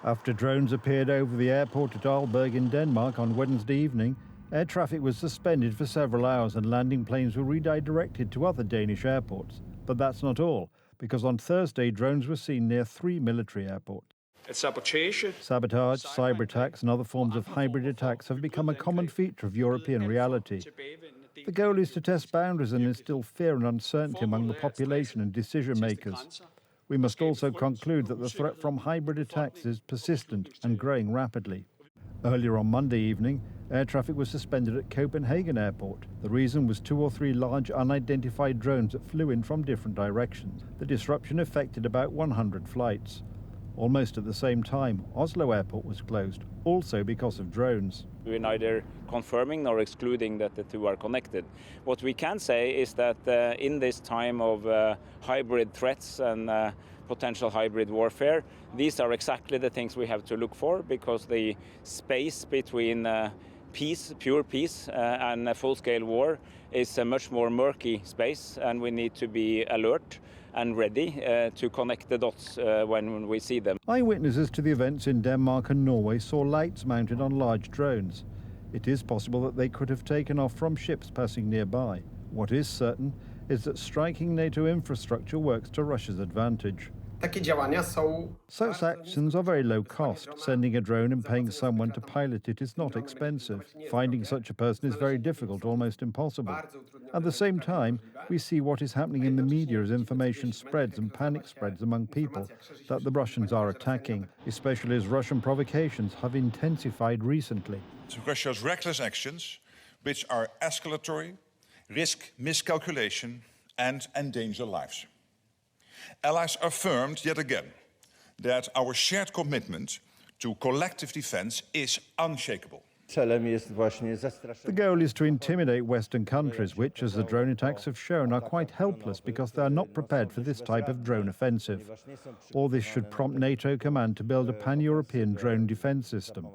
After drones appeared over the airport at Aalborg in Denmark on Wednesday evening, air traffic was suspended for several hours and landing planes were redirected to other Danish airports. But that's not all, because on Thursday drones were seen near 3 military airports. Sabotage, cyber attacks and other forms of hybrid attacks have become a common feature of European reality. The goal is to test boundaries and instill fear and uncertainty among the population and decision makers. We must also conclude that the threat from hybrid attacks is persistent and growing rapidly. Earlier on Monday evening, air traffic was suspended at Copenhagen Airport. The reason was 2 or 3 large unidentified drones that flew in from different directions. The disruption affected about 100 flights. Almost at the same time, Oslo Airport was closed, also because of drones. We're neither confirming nor excluding that the two are connected. What we can say is that in this time of hybrid threats and potential hybrid warfare, these are exactly the things we have to look for, because the space between peace, pure peace, and a full-scale war is a much more murky space, and we need to be alert and ready to connect the dots when we see them. Eyewitnesses to the events in Denmark and Norway saw lights mounted on large drones. It is possible that they could have taken off from ships passing nearby. What is certain is that striking NATO infrastructure works to Russia's advantage. Such actions are very low cost. Sending a drone and paying someone to pilot it is not expensive. Finding such a person is very difficult, almost impossible. At the same time, we see what is happening in the media as information spreads and panic spreads among people that the Russians are attacking, especially as Russian provocations have intensified recently. Russia's reckless actions, which are escalatory, risk miscalculation and endanger lives. Allies affirmed yet again that our shared commitment to collective defense is unshakable. The goal is to intimidate Western countries, which, as the drone attacks have shown, are quite helpless because they are not prepared for this type of drone offensive. All this should prompt NATO command to build a pan-European drone defense system.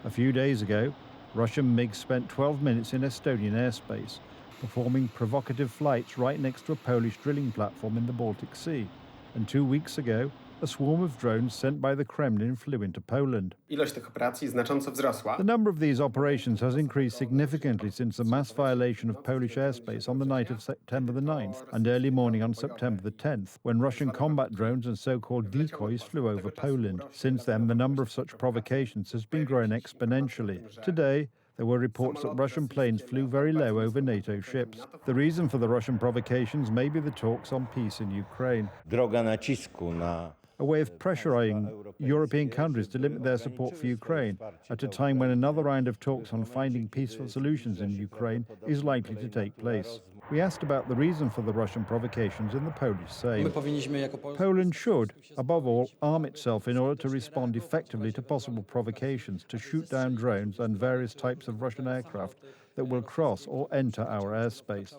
A few days ago, Russian MiGs spent 12 minutes in Estonian airspace, performing provocative flights right next to a Polish drilling platform in the Baltic Sea. And 2 weeks ago, a swarm of drones sent by the Kremlin flew into Poland. The number of these operations has increased significantly since the mass violation of Polish airspace on the night of September the 9th and early morning on September the 10th, when Russian combat drones and so-called decoys flew over Poland. Since then, the number of such provocations has been growing exponentially. Today, there were reports that Russian planes flew very low over NATO ships. The reason for the Russian provocations may be the talks on peace in Ukraine. A way of pressuring European countries to limit their support for Ukraine at a time when another round of talks on finding peaceful solutions in Ukraine is likely to take place. We asked about the reason for the Russian provocations in the Polish Sejm. Poland should, above all, arm itself in order to respond effectively to possible provocations, to shoot down drones and various types of Russian aircraft that will cross or enter our airspace.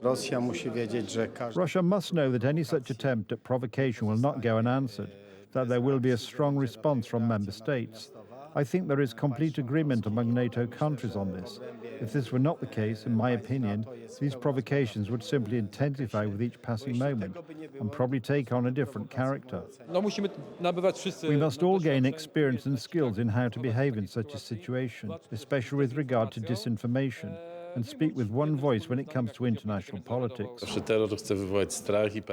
Russia must know that any such attempt at provocation will not go unanswered, that there will be a strong response from member states. I think there is complete agreement among NATO countries on this. If this were not the case, in my opinion, these provocations would simply intensify with each passing moment and probably take on a different character. We must all gain experience and skills in how to behave in such a situation, especially with regard to disinformation, and speak with one voice when it comes to international politics.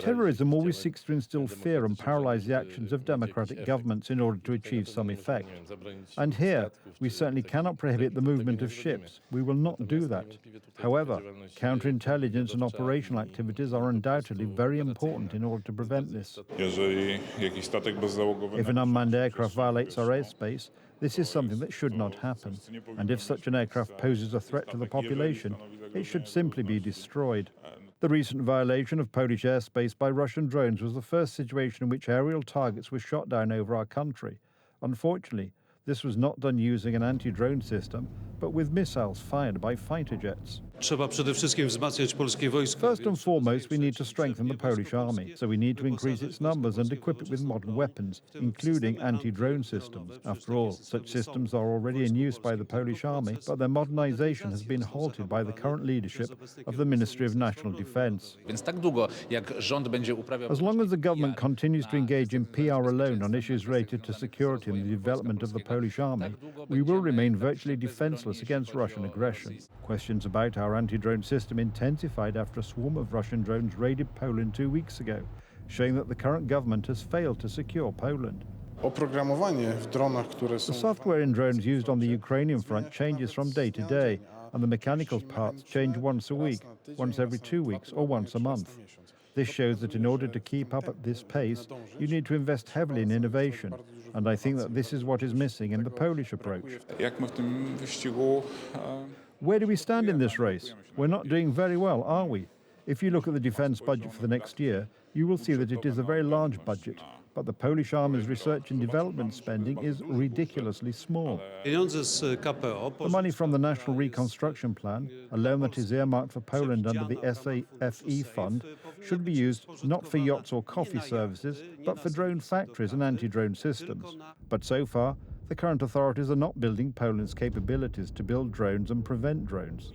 Terrorism always seeks to instill fear and paralyze the actions of democratic governments in order to achieve some effect. And here, we certainly cannot prohibit the movement of ships. We will not do that. However, counterintelligence and operational activities are undoubtedly very important in order to prevent this. If an unmanned aircraft violates our airspace, this is something that should not happen, and if such an aircraft poses a threat to the population, it should simply be destroyed. The recent violation of Polish airspace by Russian drones was the first situation in which aerial targets were shot down over our country. Unfortunately, this was not done using an anti-drone system, but with missiles fired by fighter jets. Trzeba przede wszystkim wzmacniać polskie wojsko. First and foremost, we need to strengthen the Polish army, so we need to increase its numbers and equip it with modern weapons, including anti-drone systems. After all, such systems are already in use by the Polish army, but their modernization has been halted by the current leadership of the Ministry of National Defense. Więc tak długo, jak rząd będzie uprawiał... As long as the government continues to engage in PR alone on issues related to security and the development of the Polish army, we will remain virtually defenseless against Russian aggression. Questions about our anti-drone system intensified after a swarm of Russian drones raided Poland 2 weeks ago, showing that the current government has failed to secure Poland. Oprogramowanie w dronach, które The są... software in drones used on the Ukrainian front changes from day to day, and the mechanical parts change once a week, once every 2 weeks, or once a month. This shows that in order to keep up at this pace, you need to invest heavily in innovation, and I think that this is what is missing in the Polish approach. Jak my w tym wyścigu... Where do we stand in this race? We're not doing very well, are we? If you look at the defense budget for the next year, you will see that it is a very large budget, but the Polish army's research and development spending is ridiculously small. Pieniądze z KPO... The money from the National Reconstruction Plan, a loan that is earmarked for Poland under the SAFE fund, should be used not for yachts or coffee services, but for drone factories and anti-drone systems. But so far, the current authorities are not building Poland's capabilities to build drones and prevent drones.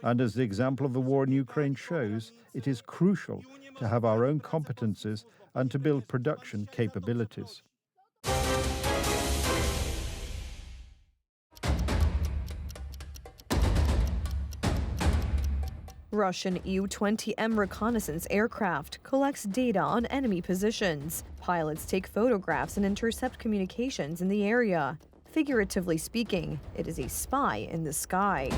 And as the example of the war in Ukraine shows, it is crucial to have our own competencies and to build production capabilities. Russian U-20M reconnaissance aircraft collects data on enemy positions. Pilots take photographs and intercept communications in the area. Figuratively speaking, it is a spy in the sky.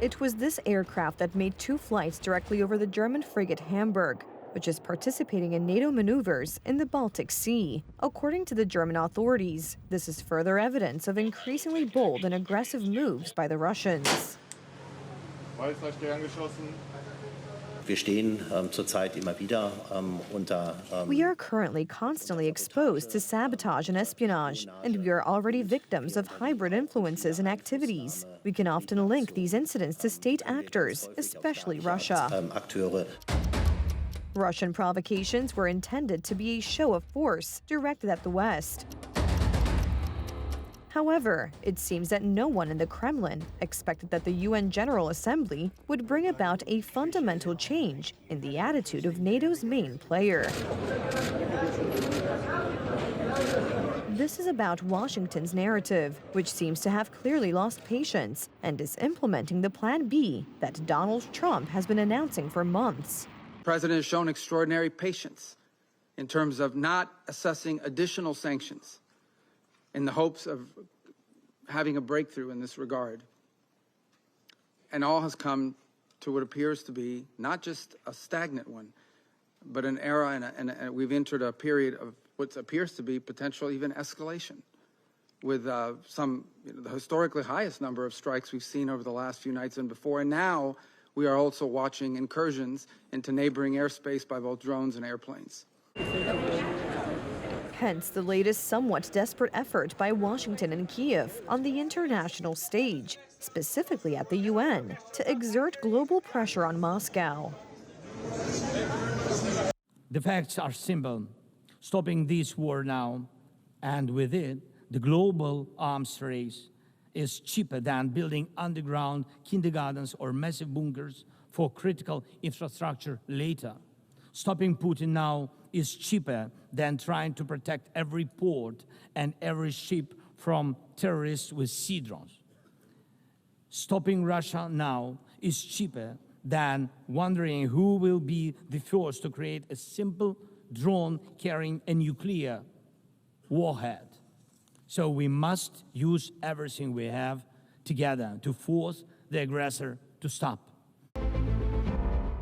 It was this aircraft that made 2 flights directly over the German frigate Hamburg, which is participating in NATO maneuvers in the Baltic Sea. According to the German authorities, this is further evidence of increasingly bold and aggressive moves by the Russians. We are currently constantly exposed to sabotage and espionage, and we are already victims of hybrid influences and activities. We can often link these incidents to state actors, especially Russia. Russian provocations were intended to be a show of force directed at the West. However, it seems that no one in the Kremlin expected that the UN General Assembly would bring about a fundamental change in the attitude of NATO's main player. This is about Washington's narrative, which seems to have clearly lost patience and is implementing the Plan B that Donald Trump has been announcing for months. The President has shown extraordinary patience in terms of not assessing additional sanctions in the hopes of having a breakthrough in this regard. And all has come to what appears to be not just a stagnant one, but an era, and we've entered a period of what appears to be potential even escalation, with the historically highest number of strikes we've seen over the last few nights and before. And now we are also watching incursions into neighboring airspace by both drones and airplanes. Hence the latest somewhat desperate effort by Washington and Kiev on the international stage, specifically at the UN, to exert global pressure on Moscow. The facts are simple. Stopping this war now, and with it, the global arms race, is cheaper than building underground kindergartens or massive bunkers for critical infrastructure later. Stopping Putin now is cheaper than trying to protect every port and every ship from terrorists with sea drones. Stopping Russia now is cheaper than wondering who will be the first to create a simple drone carrying a nuclear warhead. So we must use everything we have together to force the aggressor to stop.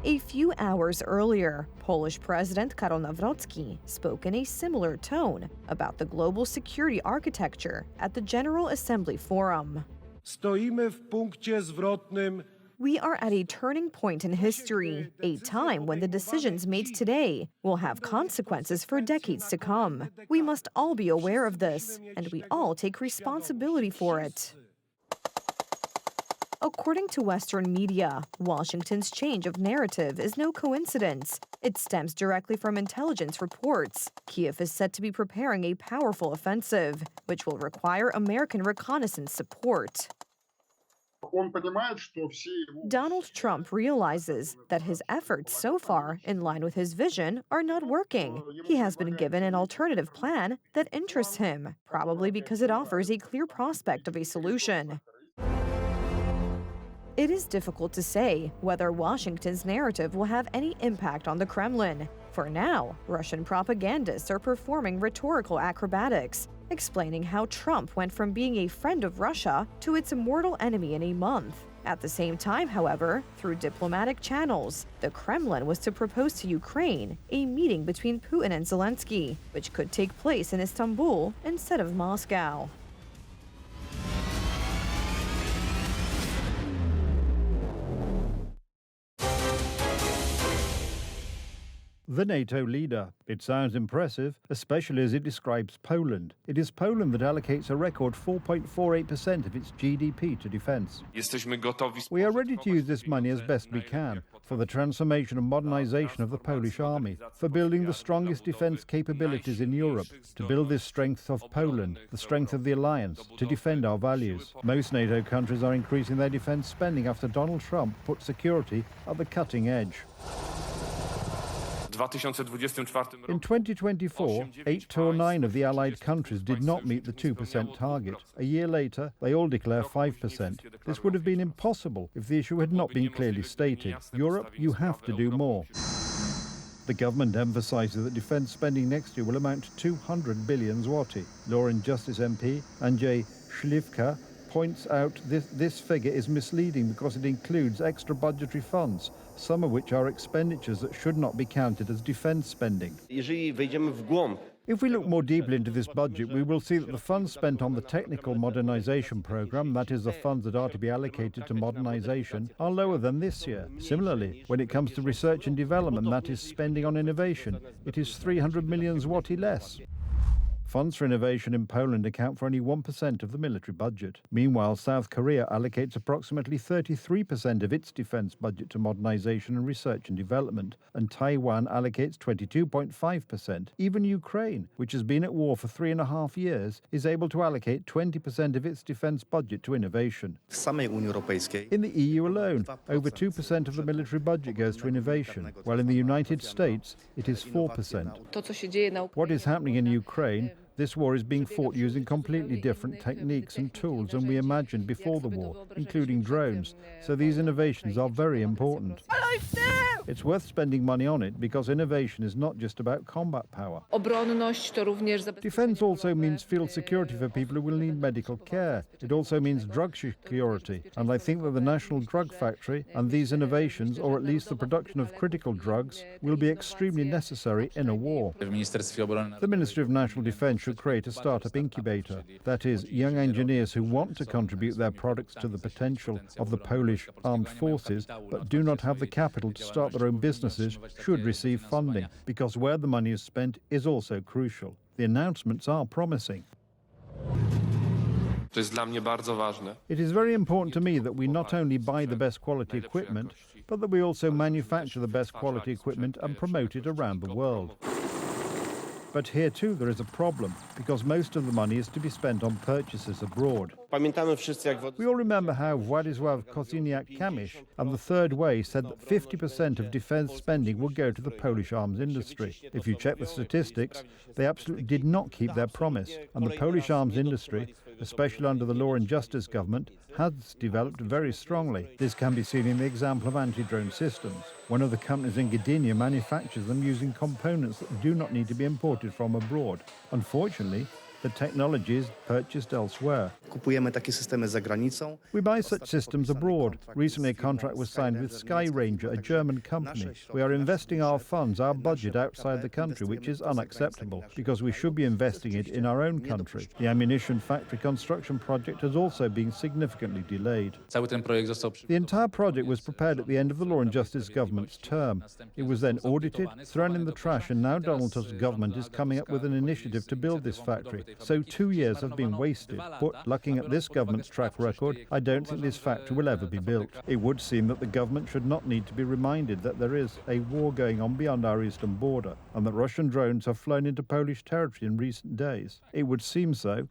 A few hours earlier, Polish President Karol Nawrocki spoke in a similar tone about the global security architecture at the General Assembly Forum. Stoimy w punkcie zwrotnym. We are at a turning point in history, a time when the decisions made today will have consequences for decades to come. We must all be aware of this, and we all take responsibility for it. According to Western media, Washington's change of narrative is no coincidence. It stems directly from intelligence reports. Kyiv is said to be preparing a powerful offensive, which will require American reconnaissance support. Donald Trump realizes that his efforts so far, in line with his vision, are not working. He has been given an alternative plan that interests him, probably because it offers a clear prospect of a solution. It is difficult to say whether Washington's narrative will have any impact on the Kremlin. For now, Russian propagandists are performing rhetorical acrobatics, explaining how Trump went from being a friend of Russia to its mortal enemy in a month. At the same time, however, through diplomatic channels, the Kremlin was to propose to Ukraine a meeting between Putin and Zelensky, which could take place in Istanbul instead of Moscow. The NATO leader. It sounds impressive, especially as it describes Poland. It is Poland that allocates a record 4.48% of its GDP to defence. We are ready to use this money as best we can for the transformation and modernisation of the Polish army, for building the strongest defence capabilities in Europe, to build this strength of Poland, the strength of the alliance, to defend our values. Most NATO countries are increasing their defence spending after Donald Trump put security at the cutting edge. In 2024, 8 to 9 of the Allied countries did not meet the 2% target. A year later, they all declare 5%. This would have been impossible if the issue had not been clearly stated. Europe, you have to do more. The government emphasises that defence spending next year will amount to 200 billion zloty. Law and Justice MP Andrzej Śliwka points out this figure is misleading because it includes extra budgetary funds, some of which are expenditures that should not be counted as defence spending. If we look more deeply into this budget, we will see that the funds spent on the technical modernisation programme, that is the funds that are to be allocated to modernisation, are lower than this year. Similarly, when it comes to research and development, that is spending on innovation, it is 300 million zloty less. Funds for innovation in Poland account for only 1% of the military budget. Meanwhile, South Korea allocates approximately 33% of its defence budget to modernisation and research and development, and Taiwan allocates 22.5%. Even Ukraine, which has been at war for 3.5 years, is able to allocate 20% of its defence budget to innovation. In the EU alone, over 2% of the military budget goes to innovation, while in the United States, it is 4%. What is happening in Ukraine? This war is being fought using completely different techniques and tools than we imagined before the war, including drones, so these innovations are very important. It's worth spending money on it because innovation is not just about combat power. Defence also means field security for people who will need medical care. It also means drug security, and I think that the National Drug Factory and these innovations, or at least the production of critical drugs, will be extremely necessary in a war. The Ministry of National Defence should create a startup incubator. That is, young engineers who want to contribute their products to the potential of the Polish armed forces but do not have the capital to start their own businesses should receive funding, because where the money is spent is also crucial. The announcements are promising. It is very important to me that we not only buy the best quality equipment, but that we also manufacture the best quality equipment and promote it around the world. But here too there is a problem, because most of the money is to be spent on purchases abroad. We all remember how Władysław Kosiniak-Kamysz and the Third Way said that 50% of defence spending will go to the Polish arms industry. If you check the statistics, they absolutely did not keep their promise, and the Polish arms industry, especially under the Law and Justice government, has developed very strongly. This can be seen in the example of anti-drone systems. One of the companies in Gdynia manufactures them using components that do not need to be imported from abroad. Unfortunately, the technology is purchased elsewhere. We buy such systems abroad. Recently, a contract was signed with Sky Ranger, a German company. We are investing our funds, our budget, outside the country, which is unacceptable, because we should be investing it in our own country. The ammunition factory construction project has also been significantly delayed. The entire project was prepared at the end of the Law and Justice government's term. It was then audited, thrown in the trash, and now Donald Tusk's government is coming up with an initiative to build this factory. So 2 years have been wasted. But looking at this government's track record, I don't think this factory will ever be built. It would seem that the government should not need to be reminded that there is a war going on beyond our eastern border and that Russian drones have flown into Polish territory in recent days. It would seem so.